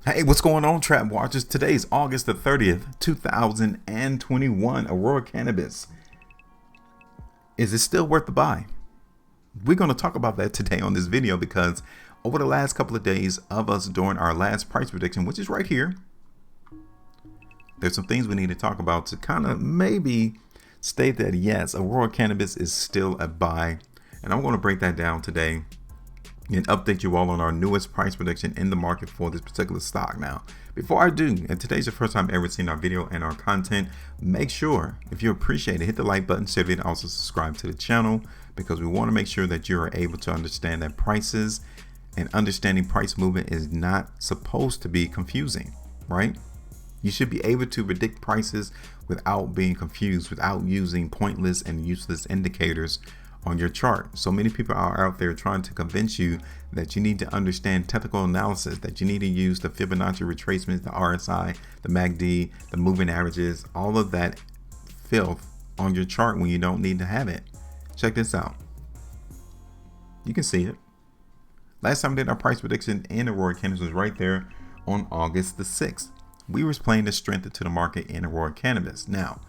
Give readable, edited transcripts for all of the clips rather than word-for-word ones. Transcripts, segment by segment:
Hey, what's going on, Trap Watchers? Today is August the 30th, 2021. Aurora Cannabis. Is it still worth the buy? We're going to talk about that today on this video because over the last couple of days of us doing our last price prediction, which is right here, there's some things we need to talk about to kind of maybe state that yes, Aurora Cannabis is still a buy. And I'm going to break that down today and update you all on our newest price prediction in the market for this particular stock. Now, before I do, and today's your first time ever seeing our video and our content, make sure, if you appreciate it, hit the like button, share it, and also subscribe to the channel, because we want to make sure that you are able to understand that prices and understanding price movement is not supposed to be confusing, right? You should be able to predict prices without being confused, without using pointless and useless indicators on your chart. So many people are out there trying to convince you that you need to understand technical analysis, that you need to use the Fibonacci retracements, the RSI, the MACD, the moving averages, all of that filth on your chart when you don't need to have it. Check this out. You can see it. Last time we did our price prediction in Aurora Cannabis was right there on August the 6th. We were playing the strength to the market in Aurora Cannabis. Now,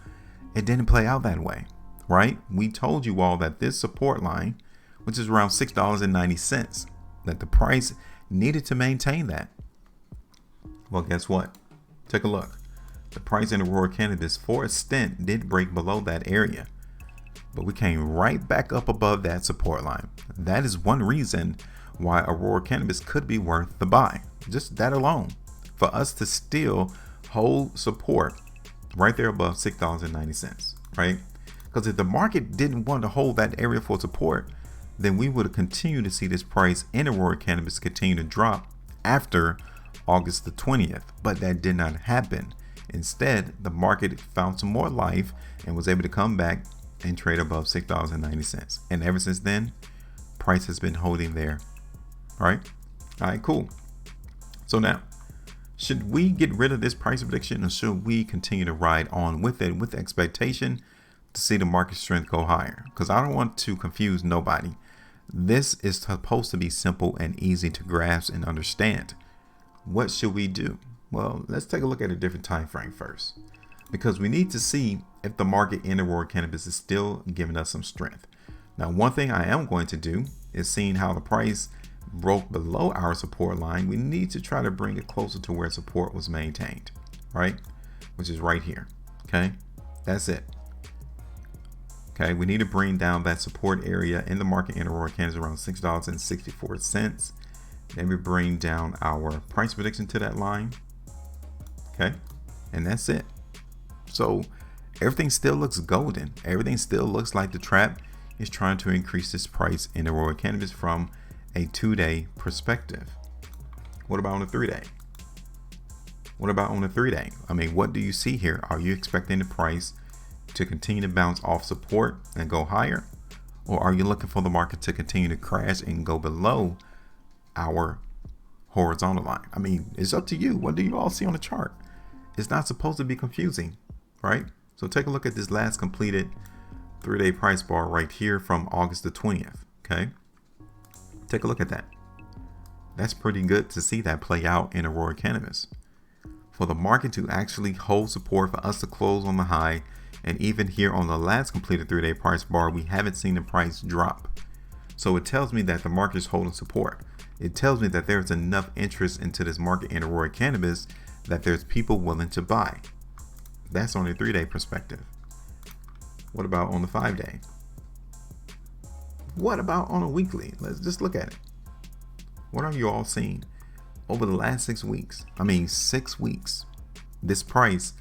it didn't play out that way. Right? We told you all that this support line, which is around $6.90, that the price needed to maintain that. Well, guess what? Take a look. The price in Aurora Cannabis for a stint did break below that area, but we came right back up above that support line. That is one reason why Aurora Cannabis could be worth the buy. Just that alone, for us to still hold support right there above $6.90, right? Because if the market didn't want to hold that area for support, then we would have continued to see this price in Aurora Cannabis continue to drop after August the 20th. But that did not happen. Instead, the market found some more life and was able to come back and trade above $6.90. And ever since then, price has been holding there. All right, cool. So now, should we get rid of this price prediction, or should we continue to ride on with it with the expectation to see the market strength go higher? Because I don't want to confuse nobody. This is supposed to be simple and easy to grasp and understand. What should we do? Well, let's take a look at a different time frame first, because we need to see if the market in Aurora Cannabis is still giving us some strength. Now, one thing I am going to do is seeing how the price broke below our support line. We need to try to bring it closer to where support was maintained, right? Which is right here. Okay, that's it. Okay, we need to bring down that support area in the market in Aurora Cannabis around $6.64. Then we bring down our price prediction to that line. Okay, and that's it. So everything still looks golden. Everything still looks like the trap is trying to increase this price in Aurora Cannabis from a 2-day perspective. What about on a 3-day? What about on a 3-day? I mean, what do you see here? Are you expecting the price to continue to bounce off support and go higher, or are you looking for the market to continue to crash and go below our horizontal line? I mean, it's up to you. What do you all see on the chart? It's not supposed to be confusing, right? So take a look at this last completed 3-day price bar right here from August the 20th. Okay, take a look at that. That's pretty good to see that play out in Aurora Cannabis. For the market to actually hold support, for us to close on the high, and even here on the last completed 3-day price bar, we haven't seen the price drop. So it tells me that the market is holding support. It tells me that there's enough interest into this market in Aurora Cannabis that there's people willing to buy. That's on a 3-day perspective. What about on the 5-day? What about on a weekly? Let's just look at it. What are you all seeing over the last 6 weeks? I mean, 6 weeks. This price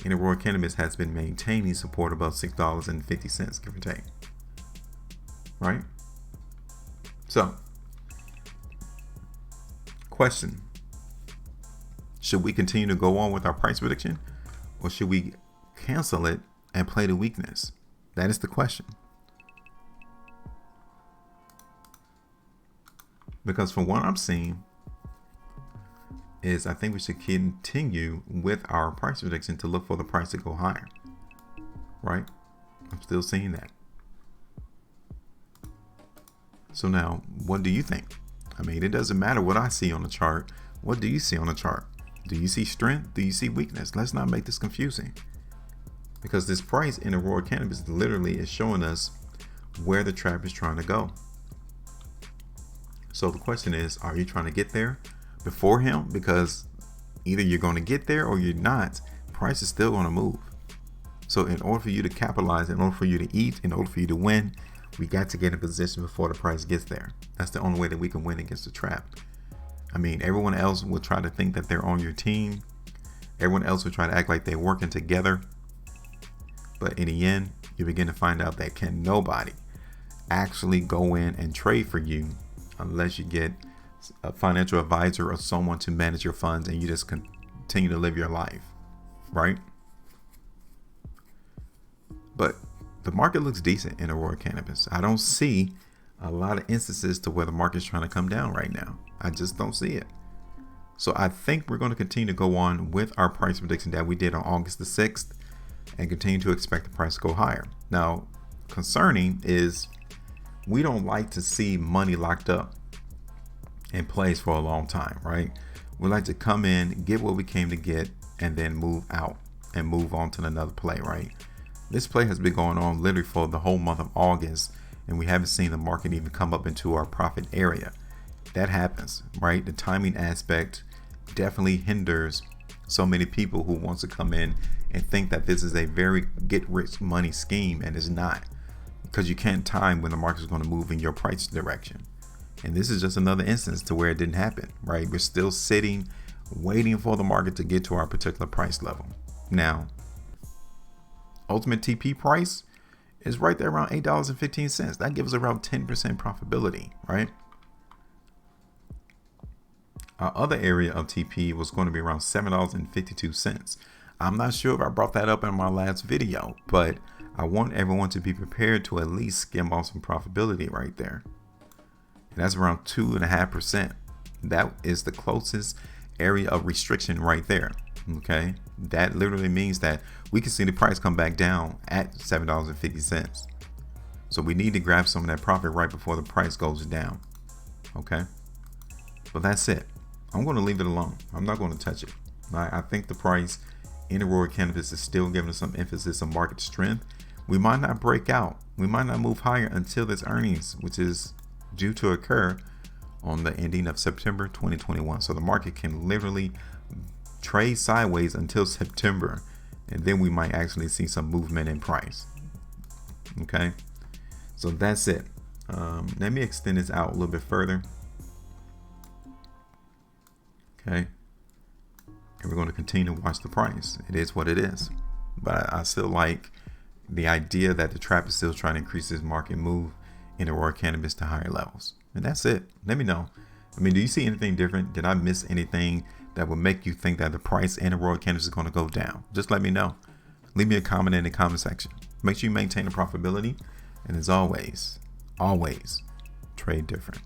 in Aurora Cannabis has been maintaining support above $6.50, give or take. Right? So, question. Should we continue to go on with our price prediction, or should we cancel it and play the weakness? That is the question. Because from what I'm seeing is I think we should continue with our price prediction to look for the price to go higher. Right? I'm still seeing that. So now, what do you think? I mean, it doesn't matter what I see on the chart. What do you see on the chart? Do you see strength? Do you see weakness? Let's not make this confusing, because this price in Aurora Cannabis literally is showing us where the trap is trying to go. So the question is, are you trying to get there before him? Because either you're going to get there or you're not. Price is still going to move. So in order for you to capitalize, in order for you to eat, in order for you to win, we got to get in position before the price gets there. That's the only way that we can win against the trap. I mean, everyone else will try to think that they're on your team. Everyone else will try to act like they're working together. But in the end, you begin to find out that can nobody actually go in and trade for you unless you get a financial advisor or someone to manage your funds and you just continue to live your life, right? But the market looks decent in Aurora Cannabis. I don't see a lot of instances to where the market's trying to come down right now. I just don't see it. So I think we're going to continue to go on with our price prediction that we did on August the 6th and continue to expect the price to go higher. Now, concerning is we don't like to see money locked up in place for a long time, right? We like to come in, get what we came to get, and then move out and move on to another play, right? This play has been going on literally for the whole month of August, and we haven't seen the market even come up into our profit area. That happens, right? The timing aspect definitely hinders so many people who wants to come in and think that this is a very get rich money scheme, and it's not, because you can't time when the market is going to move in your price direction. And this is just another instance to where it didn't happen, right? We're still sitting, waiting for the market to get to our particular price level. Now, ultimate TP price is right there around $8.15. That gives us around 10% profitability, right? Our other area of TP was going to be around $7.52. I'm not sure if I brought that up in my last video, but I want everyone to be prepared to at least skim off some profitability right there. And that's around 2.5%. That is the closest area of restriction right there. Okay, that literally means that we can see the price come back down at $7.50. So we need to grab some of that profit right before the price goes down. Okay, but that's it. I'm going to leave it alone. I'm not going to touch it. I think the price in Aurora Cannabis is still giving us some emphasis on market strength. We might not break out. We might not move higher until this earnings, which is due to occur on the ending of September 2021. So the market can literally trade sideways until September, and then we might actually see some movement in price. Okay, so that's it. Let me extend this out a little bit further. Okay, and we're going to continue to watch the price. It is what it is, but I still like the idea that the trap is still trying to increase this market move in Aurora Cannabis to higher levels. And that's it. Let me know. I mean, do you see anything different? Did I miss anything that would make you think that the price in Aurora Cannabis is going to go down? Just let me know. Leave me a comment in the comment section. Make sure you maintain the profitability. And as always, always trade different.